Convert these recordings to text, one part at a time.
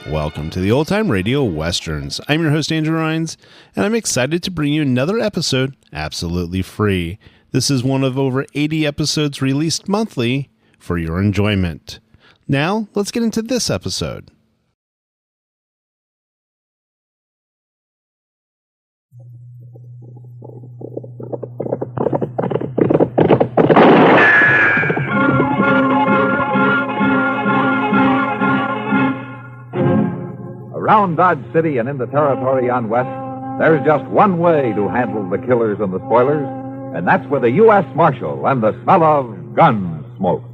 Welcome to the Old Time Radio Westerns. I'm your host, Andrew Rines, and I'm excited to bring you another episode absolutely free. This is one of over 80 episodes released monthly for your enjoyment. Now, let's get into this episode. Around Dodge City and in the territory on West, there's just one way to handle the killers and the spoilers, and that's with a U.S. Marshal and the smell of Gunsmoke.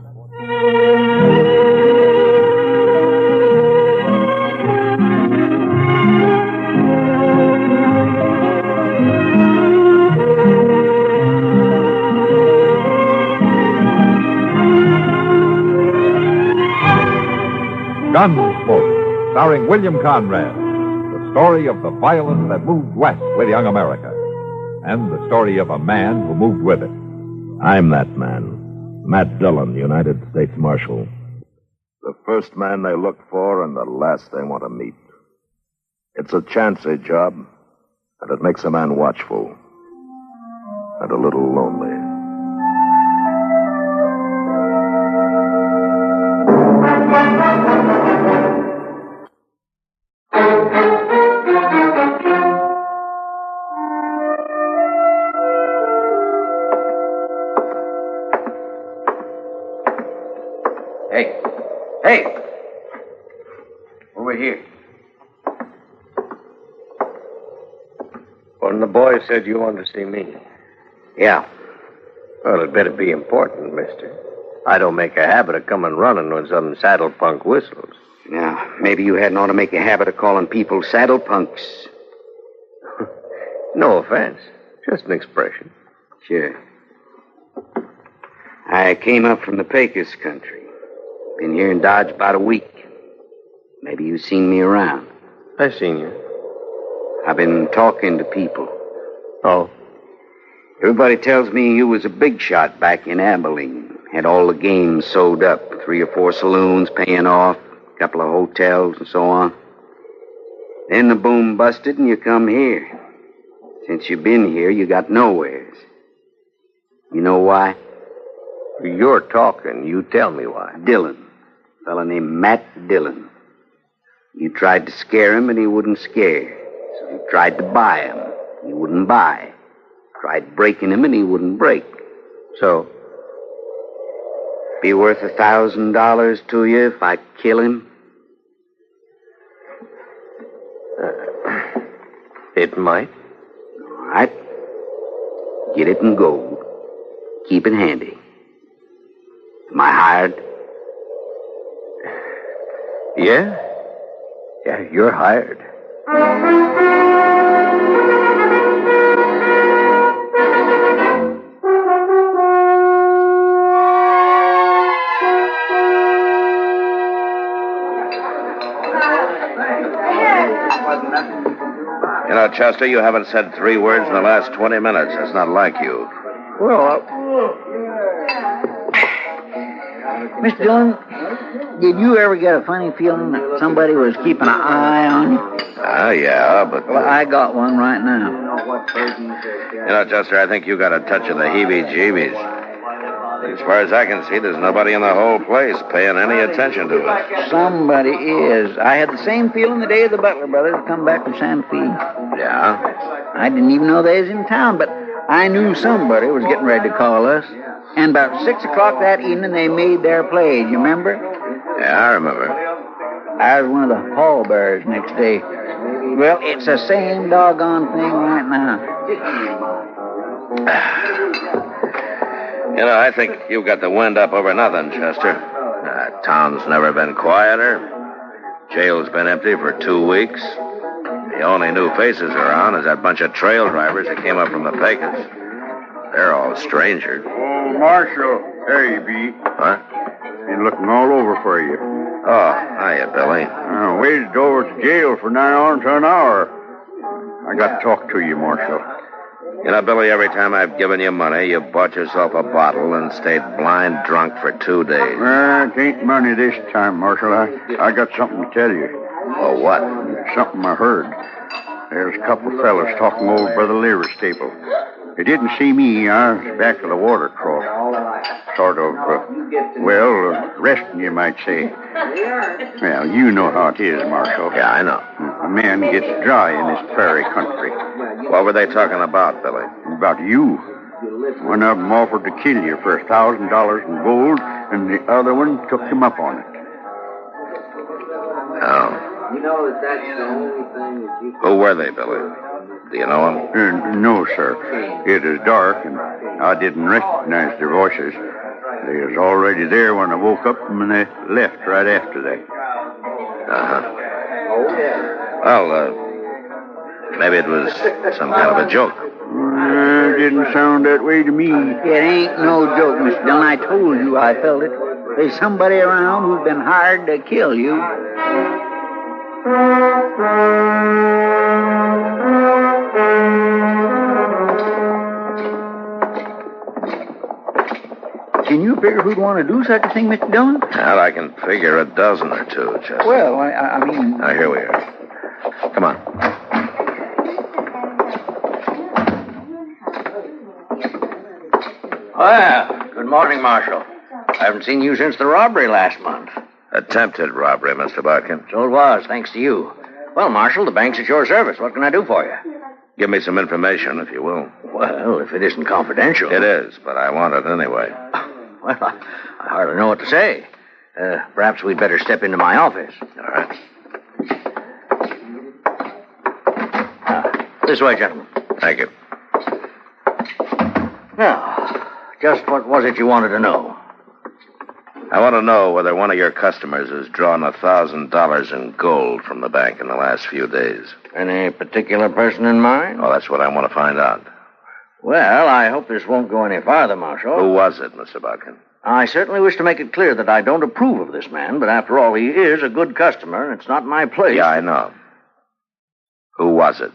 Gunsmoke, starring William Conrad, the story of the violence that moved west with young America, and the story of a man who moved with it. I'm that man, Matt Dillon, United States Marshal. The first man they look for and the last they want to meet. It's a chancy job, and it makes a man watchful and a little lonely. Hey! Over here. One of the boys said you wanted to see me. Yeah. Well, it better be important, mister. I don't make a habit of coming running when some saddle punk whistles. Now, maybe you hadn't ought to make a habit of calling people saddle punks. No offense. Just an expression. Sure. I came up from the Pecos country. Been here in Dodge about a week. Maybe you've seen me around. I seen you. I've been talking to people. Oh? Everybody tells me you was a big shot back in Abilene. Had all the games sewed up. 3 or 4 saloons paying off. A couple of hotels and so on. Then the boom busted and you come here. Since you've been here, you got nowheres. You know why? You're talking. You tell me why. Dillon. A fella named Matt Dillon. You tried to scare him and he wouldn't scare. So you tried to buy him. He wouldn't buy. Tried breaking him and he wouldn't break. So? Be worth $1,000 to you if I kill him? It might. All right. Get it in gold. Keep it handy. Am I hired? Yeah? Yeah, you're hired. You know, Chester, you haven't said 3 words in the last 20 minutes. That's not like you. Well, Mr. Dillon, did you ever get a funny feeling that somebody was keeping an eye on you? Yeah, but... Well, I got one right now. You know, Chester, I think you got a touch of the heebie-jeebies. As far as I can see, there's nobody in the whole place paying any attention to us. Somebody is. I had the same feeling the day the Butler brothers come back from Santa Fe. Yeah? I didn't even know they was in town, but I knew somebody was getting ready to call us. And about 6 o'clock that evening, they made their play. You remember? Yeah, I remember. I was one of the pallbearers next day. Well, it's the same doggone thing right now. You know, I think you got the wind up over nothing, Chester. Town's never been quieter. Jail's been empty for 2 weeks. The only new faces around is that bunch of trail drivers that came up from the Pecos. They're all strangers. Oh, Marshal. There you be. Huh? Been looking all over for you. Oh, hiya, Billy. Waited over at the jail for nigh on to an hour. I got to talk to you, Marshal. You know, Billy, every time I've given you money, you've bought yourself a bottle and stayed blind drunk for 2 days. Well, it ain't money this time, Marshal. I got something to tell you. Oh, what? Something I heard. There's a couple of fellas talking over by the liver stable. They didn't see me. I was back of the water trough. Sort of, resting, you might say. Well, you know how it is, Marshal. Yeah, I know. A man gets dry in this prairie country. What were they talking about, Billy? About you. One of them offered to kill you for $1,000 in gold, and the other one took him up on it. Oh. You know that's the only thing that you... Who were they, Billy? Do you know them? No, sir. It is dark, and I didn't recognize their voices. They was already there when I woke up, and they left right after that. Uh-huh. Well, maybe it was some kind of a joke. It didn't sound that way to me. It ain't no joke, Mr. Dillon. I told you I felt it. There's somebody around who's been hired to kill you. Can you figure who'd want to do such a thing, Mr. Dillon? Well, I can figure a dozen or two, Chester. Well, I mean... Now, here we are. Come on. Well, good morning, Marshal. I haven't seen you since the robbery last month. Attempted robbery, Mr. Barkin. So it was, thanks to you. Well, Marshal, the bank's at your service. What can I do for you? Give me some information, if you will. Well, if it isn't confidential. It is, but I want it anyway. Well, I hardly know what to say. Perhaps we'd better step into my office. All right. This way, gentlemen. Thank you. Now, just what was it you wanted to know? I want to know whether one of your customers has drawn $1,000 in gold from the bank in the last few days. Any particular person in mind? Oh, that's what I want to find out. Well, I hope this won't go any farther, Marshal. Who was it, Mr. Barkin? I certainly wish to make it clear that I don't approve of this man, but after all, he is a good customer, and it's not my place. Yeah, I know. Who was it?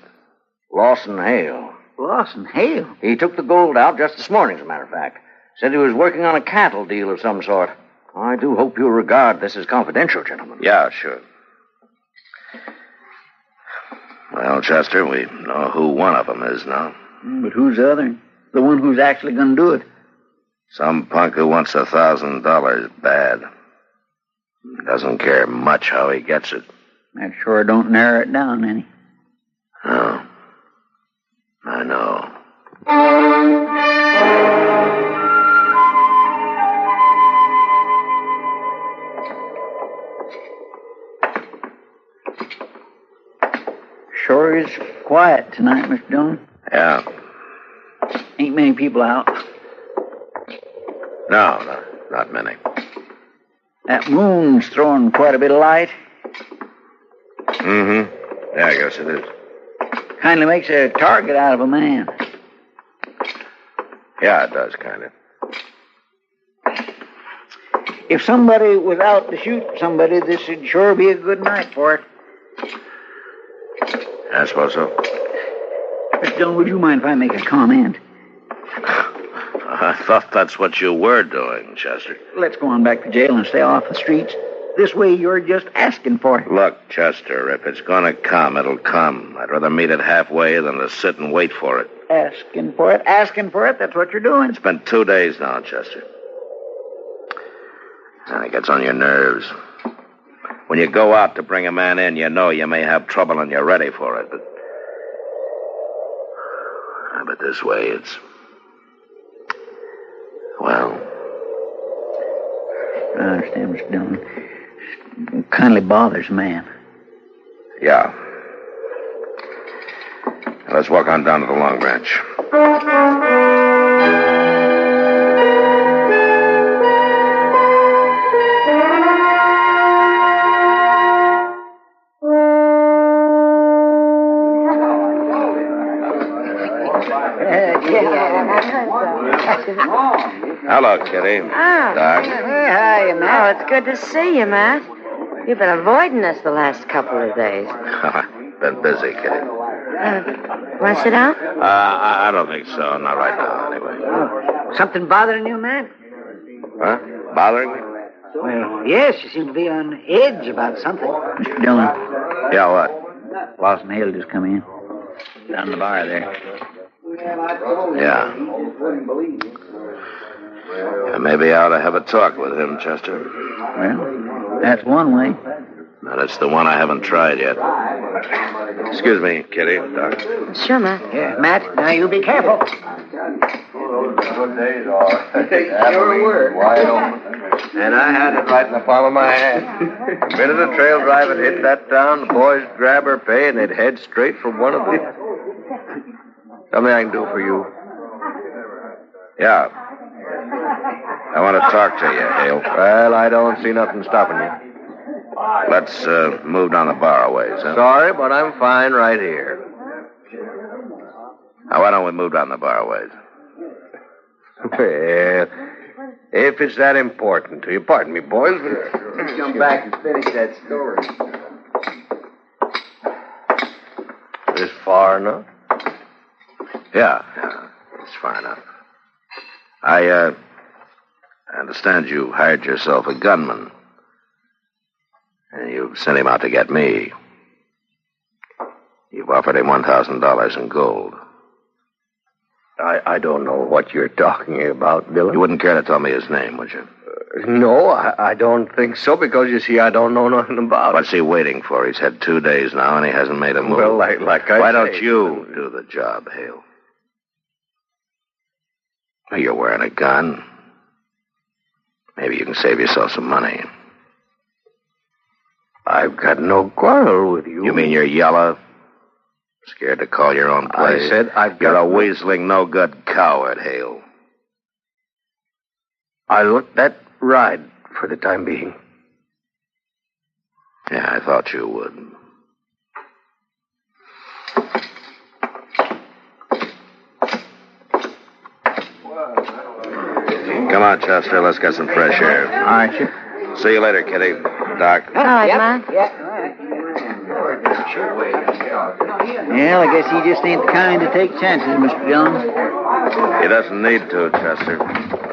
Lawson Hale. Lawson Hale? He took the gold out just this morning, as a matter of fact. Said he was working on a cattle deal of some sort. I do hope you'll regard this as confidential, gentlemen. Yeah, sure. Well, Chester, we know who one of them is now. But who's the other? The one who's actually going to do it? Some punk who wants $1,000 bad. Doesn't care much how he gets it. That sure don't narrow it down any. No. I know. Sure is quiet tonight, Mr. Dillon. Yeah. Ain't many people out. No, not many. That moon's throwing quite a bit of light. Mm-hmm. Yeah, I guess it is. Kindly makes a target out of a man. Yeah, it does, kind of. If somebody was out to shoot somebody, this would sure be a good night for it. I suppose so. Mr. Dillon, would you mind if I make a comment? I thought that's what you were doing, Chester. Let's go on back to jail and stay off the streets. This way you're just asking for it. Look, Chester, if it's gonna come, it'll come. I'd rather meet it halfway than to sit and wait for it. Asking for it, that's what you're doing. It's been 2 days now, Chester. And it gets on your nerves. When you go out to bring a man in, you know you may have trouble and you're ready for it. But this way, it's... Well... I understand, Mr. Dillon. It kindly bothers a man. Yeah. Let's walk on down to the Long Branch. Hello, Kitty. Oh. Doc. Hey, hi, Matt. Oh, it's good to see you, Matt. You've been avoiding us the last couple of days. Been busy, Kitty. Want to sit down? I don't think so. Not right now, anyway. Something bothering you, Matt? Huh? Bothering me? Well, yes, you seem to be on edge about something. Mr. Dillon. Yeah, what? Lawson Hale just come in. Down the bar there. Yeah. Maybe I ought to have a talk with him, Chester. Well, that's one way. Now, that's the one I haven't tried yet. Excuse me, Kitty, Doc. Sure, Matt. Yeah, Matt, now you be careful. Good days, all right. Sure were. Wide open. And I had it right in the palm of my hand. The minute the trail driver hit that town, the boys grab her pay and they'd head straight for one of these. Something I can do for you. Yeah. I want to talk to you, Hale. Well, I don't see nothing stopping you. Let's move down the bar a ways, huh? Sorry, but I'm fine right here. Now, why don't we move down the bar a ways? Well, if it's that important to you, pardon me, boys. Let's come back and finish that story. Is this far enough? Yeah, it's far enough. I understand you hired yourself a gunman. And you sent him out to get me. You've offered him $1,000 in gold. I don't know what you're talking about, Dillon. You wouldn't care to tell me his name, would you? No, I don't think so, because, you see, I don't know nothing about it. What's he waiting for? He's had 2 days now, and he hasn't made a move. Well, like I Why say, don't you do the job, Hale? Well, you're wearing a gun. Maybe you can save yourself some money. I've got no quarrel with you. You mean you're yellow? Scared to call your own place? I said You're a weaseling, no-good coward, Hale. I'll let that ride for the time being. Yeah, I thought you would. Come on, Chester. Let's get some fresh air. All right, sure. See you later, Kitty. Doc. All right, Matt. Well, I guess he just ain't the kind to take chances, Mr. Dillon. He doesn't need to, Chester.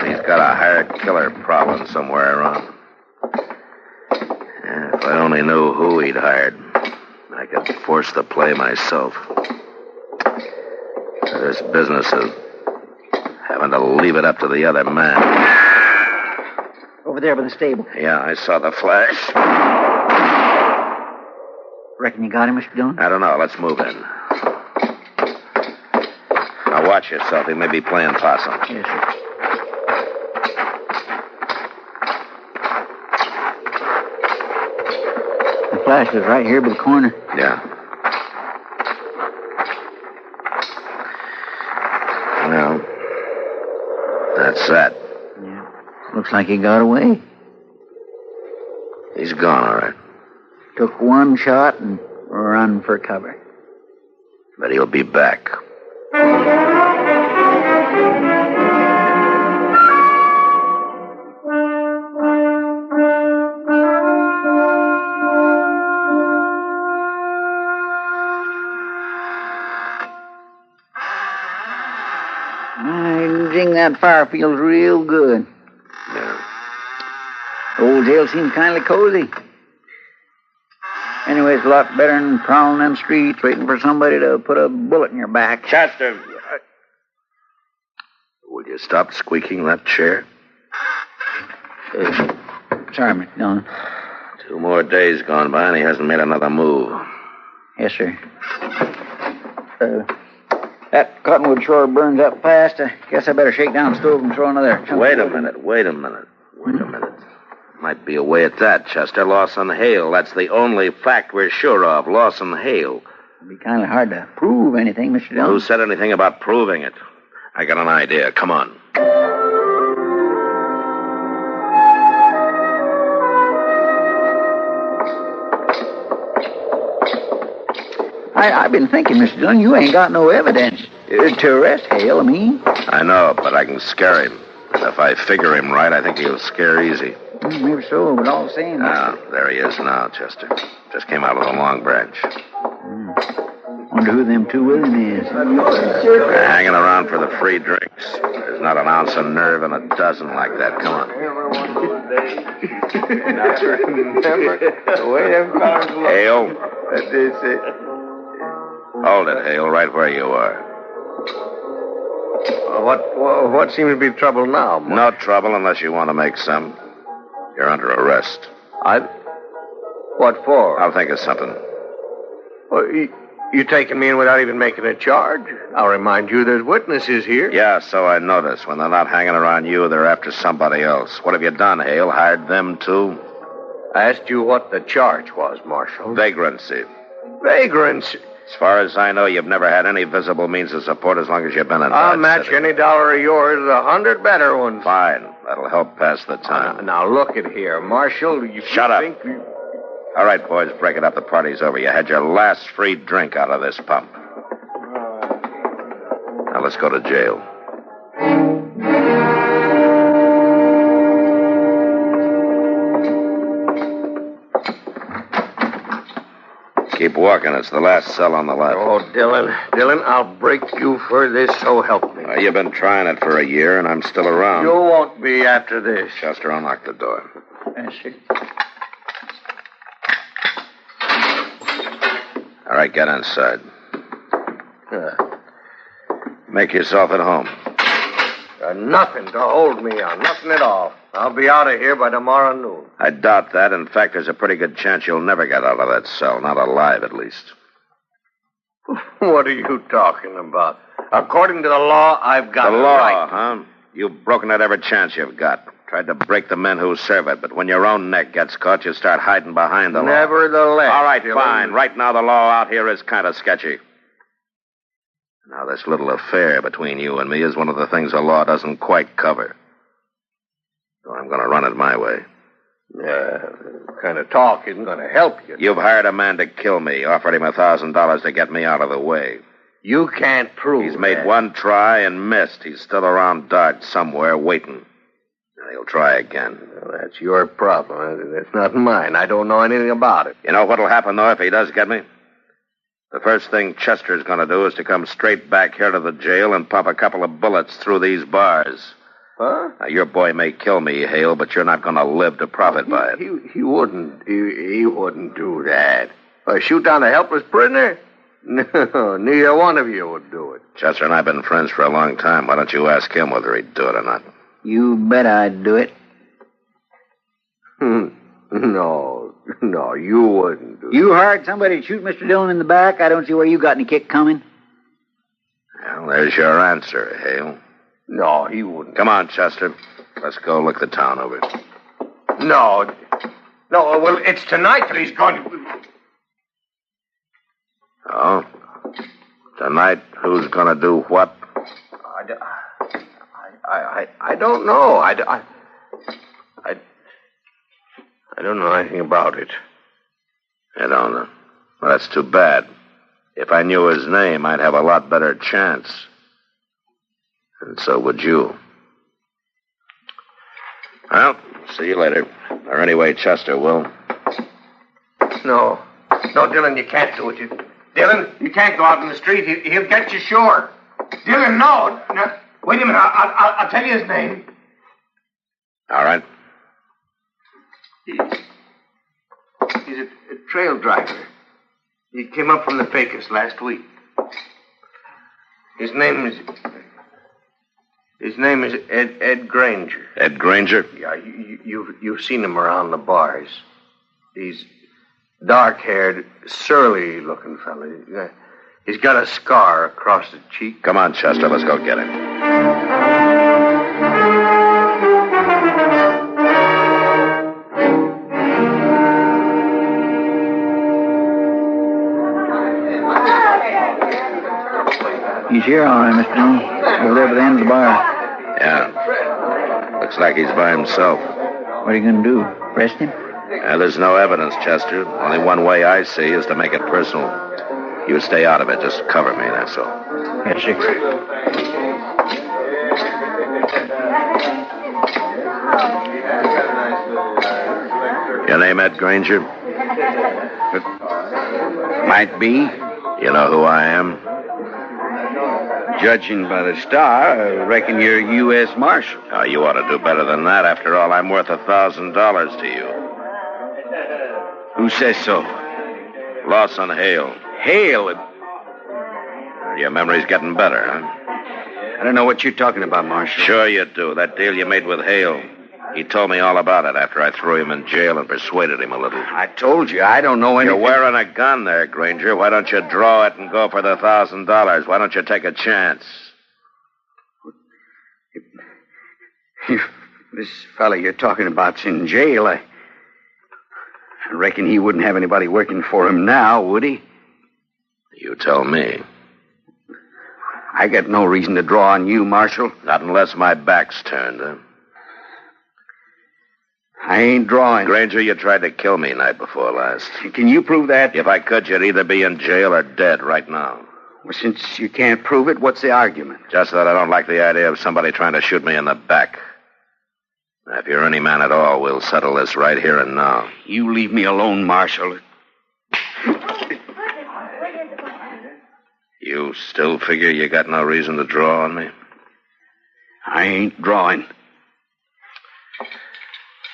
He's got a hired killer prowling somewhere around. Yeah, if I only knew who he'd hired, I could force the play myself. This business of having to leave it up to the other man. Over there by the stable. Yeah, I saw the flash. Reckon you got him, Mr. Dillon? I don't know. Let's move in. Now watch yourself. He may be playing possum. Yes, sir. The flash is right here by the corner. Yeah. Well, that's that. Yeah. Looks like he got away. He's gone, all right. Took one shot and run for cover. But he'll be back. That fire feels real good. Yeah. The old jail seems kind of cozy. Anyway, it's a lot better than prowling them streets waiting for somebody to put a bullet in your back. Chester! Will you stop squeaking that chair? Sorry, Mr. Dillon. 2 more days gone by and he hasn't made another move. Yes, sir. That cottonwood sure burns up fast. I guess I better shake down the stove and throw another chunk. Wait a minute. Might be a way at that, Chester. Lawson Hale. That's the only fact we're sure of. Lawson Hale. It'd be kind of hard to prove anything, Mr. Dillon. Who said anything about proving it? I got an idea. Come on. I've been thinking, Mr. Dillon, you ain't got no evidence to arrest Hale, I mean. I know, but I can scare him. And if I figure him right, I think he'll scare easy. Maybe so, but all the same. There he is now, Chester. Just came out of the Long Branch. Wonder who them two with him is. They're hanging around for the free drinks. There's not an ounce of nerve in a dozen like that. Come on. Remember the way them fellas look. Hale. That they say. Hold it, Hale, right where you are. What seems to be trouble now, Mark? No trouble unless you want to make some. You're under arrest. What for? I'll think of something. Well, you taking me in without even making a charge? I'll remind you there's witnesses here. Yeah, so I noticed. When they're not hanging around you, they're after somebody else. What have you done, Hale? Hired them, too? I asked you what the charge was, Marshal. Vagrancy. Vagrancy? As far as I know, you've never had any visible means of support as long as you've been in I'll Dodge match City. any dollar of yours with 100 better ones. Fine. That'll help pass the time. Now, look at here, Marshal. Shut up. All right, boys, break it up. The party's over. You had your last free drink out of this pump. Now, let's go to jail. Keep walking. It's the last cell on the left. Oh, Dylan, I'll break you for this, so help me. You've been trying it for a year, and I'm still around. You won't be after this. Chester, unlock the door. Yes, sir. All right, get inside. Make yourself at home. Nothing to hold me on. Nothing at all. I'll be out of here by tomorrow noon. I doubt that. In fact, there's a pretty good chance you'll never get out of that cell. Not alive, at least. What are you talking about? According to the law, I've got The a law, right. huh? You've broken it every chance you've got. Tried to break the men who serve it, but when your own neck gets caught, you start hiding behind the law. Nevertheless. All right, Dylan. fine. Right now, the law out here is kind of sketchy. Now, this little affair between you and me is one of the things the law doesn't quite cover. So I'm going to run it my way. Kind of talk isn't going to help you. You've hired a man to kill me, offered him $1,000 to get me out of the way. You can't prove He's made that. one try and missed. He's still around Dodge somewhere waiting. And he'll try again. Well, that's your problem. That's not mine. I don't know anything about it. You know what'll happen, though, if he does get me? The first thing Chester's going to do is to come straight back here to the jail and pump a couple of bullets through these bars. Huh? Now, your boy may kill me, Hale, but you're not going to live to profit by it. He wouldn't. He wouldn't do that. Shoot down a helpless prisoner? No, neither one of you would do it. Chester and I have been friends for a long time. Why don't you ask him whether he'd do it or not? You bet I'd do it. No, you wouldn't do it. You hired somebody to shoot Mr. Dillon in the back? I don't see where you got any kick coming. Well, there's your answer, Hale. No, he wouldn't. Come on, Chester. Let's go look the town over. No, well, it's tonight that he's going to... Oh? Tonight, who's going to do what? I don't know. I don't know anything about it. You don't know? Well, that's too bad. If I knew his name, I'd have a lot better chance. And so would you. Well, see you later. Or anyway, Chester will. No, Dylan, you can't do it. Dylan, you can't go out in the street. He'll get you sure. Dylan, no. Wait a minute. I'll tell you his name. All right. He's a trail driver. He came up from the Pecos last week. His name is Ed Granger. Ed Granger? Yeah, you've seen him around the bars. He's dark-haired, surly-looking fella. He's got a scar across the cheek. Come on, Chester. Let's go get him. He's here, all right, Mr. Dillon. Over there by the end of the bar. Yeah. Looks like he's by himself. What are you going to do? Arrest him? There's no evidence, Chester. Only one way I see is to make it personal. You stay out of it. Just cover me, that's all. Yes, sir. Your name, Ed Granger? Might be. You know who I am? Judging by the star, I reckon you're U.S. Marshal. Oh, you ought to do better than that. After all, I'm worth $1,000 to you. Who says so? Lawson Hale. Hale? Your memory's getting better, huh? I don't know what you're talking about, Marshal. Sure you do. That deal you made with Hale. He told me all about it after I threw him in jail and persuaded him a little. I told you, I don't know anything. You're wearing a gun there, Granger. Why don't you draw it and go for the $1,000? Why don't you take a chance? This fella you're talking about's in jail. I reckon he wouldn't have anybody working for him now, would he? You tell me. I got no reason to draw on you, Marshal. Not unless my back's turned, huh? I ain't drawing. Granger, you tried to kill me night before last. Can you prove that? If I could, you'd either be in jail or dead right now. Well, since you can't prove it, what's the argument? Just that I don't like the idea of somebody trying to shoot me in the back. Now, if you're any man at all, we'll settle this right here and now. You leave me alone, Marshal. You still figure you got no reason to draw on me? I ain't drawing.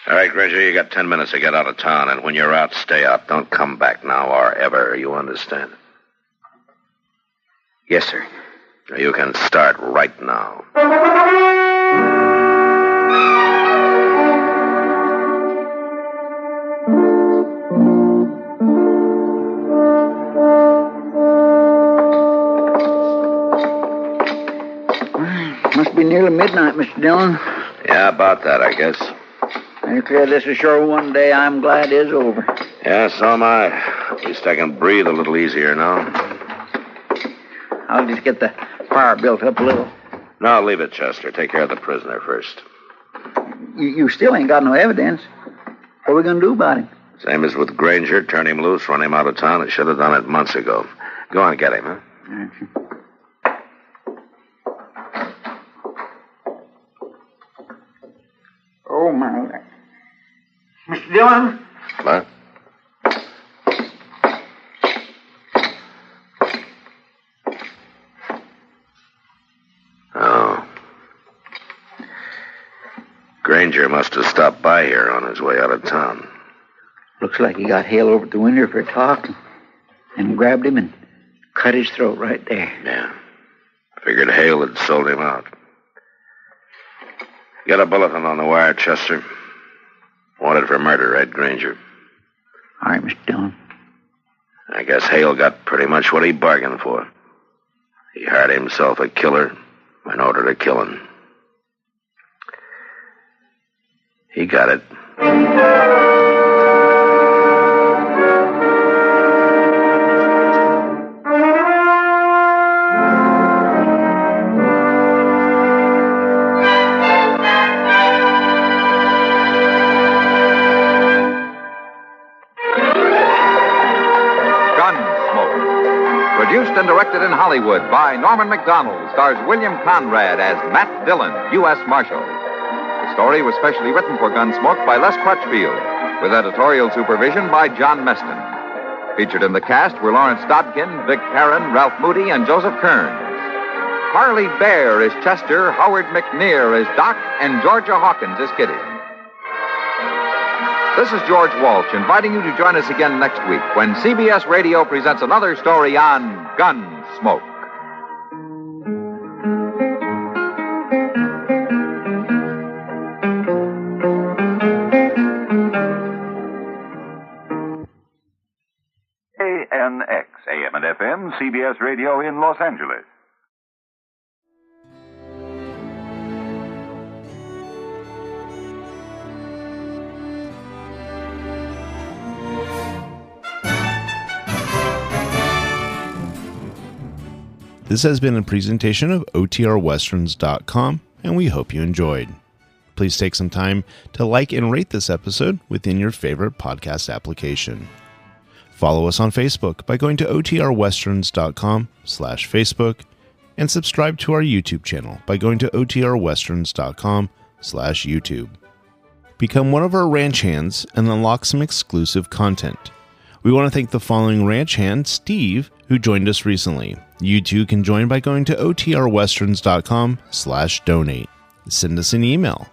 All right, Granger, you got 10 minutes to get out of town, and when you're out, stay out. Don't come back now or ever. You understand? Yes, sir. You can start right now. Must be nearly midnight, Mr. Dillon. Yeah, about that, I guess. I declare this is sure one day I'm glad is over. Yeah, so am I. At least I can breathe a little easier now. I'll just get the fire built up a little. No, leave it, Chester. Take care of the prisoner first. You still ain't got no evidence. What are we going to do about him? Same as with Granger. Turn him loose, run him out of town. I should have done it months ago. Go on, get him, huh? Oh, my. Mr. Dillon? What? Oh. Granger must have stopped by here on his way out of town. Looks like he got Hale over at the window for a talk and grabbed him and cut his throat right there. Yeah. Figured Hale had sold him out. Get a bulletin on the wire, Chester. Wanted for murder, Ed Granger. All right, Mr. Dillon. I guess Hale got pretty much what he bargained for. He hired himself a killer in order to kill him. He got it. Produced and directed in Hollywood by Norman Macdonald, stars William Conrad as Matt Dillon, U.S. Marshal. The story was specially written for Gunsmoke by Les Crutchfield, with editorial supervision by John Meston. Featured in the cast were Lawrence Dodkin, Vic Perrin, Ralph Moody, and Joseph Kearns. Harley Bear is Chester, Howard McNear is Doc, and Georgia Hawkins is Kitty. This is George Walsh inviting you to join us again next week when CBS Radio presents another story on Gunsmoke. KNX, AM and FM, CBS Radio in Los Angeles. This has been a presentation of OTRWesterns.com, and we hope you enjoyed. Please take some time to like and rate this episode within your favorite podcast application. Follow us on Facebook by going to OTRWesterns.com/Facebook, and subscribe to our YouTube channel by going to OTRWesterns.com/YouTube. become one of our ranch hands and unlock some exclusive content. We want to thank the following ranch hand, Steve, who joined us recently. You too can join by going to otrwesterns.com/donate. Send us an email,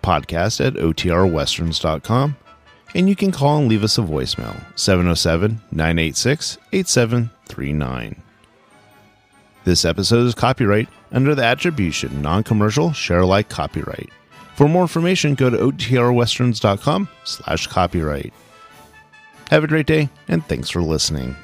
podcast@otrwesterns.com, and you can call and leave us a voicemail, 707-986-8739. This episode is copyright under the attribution, non-commercial, share-alike copyright. For more information, go to otrwesterns.com/copyright. Have a great day, and thanks for listening.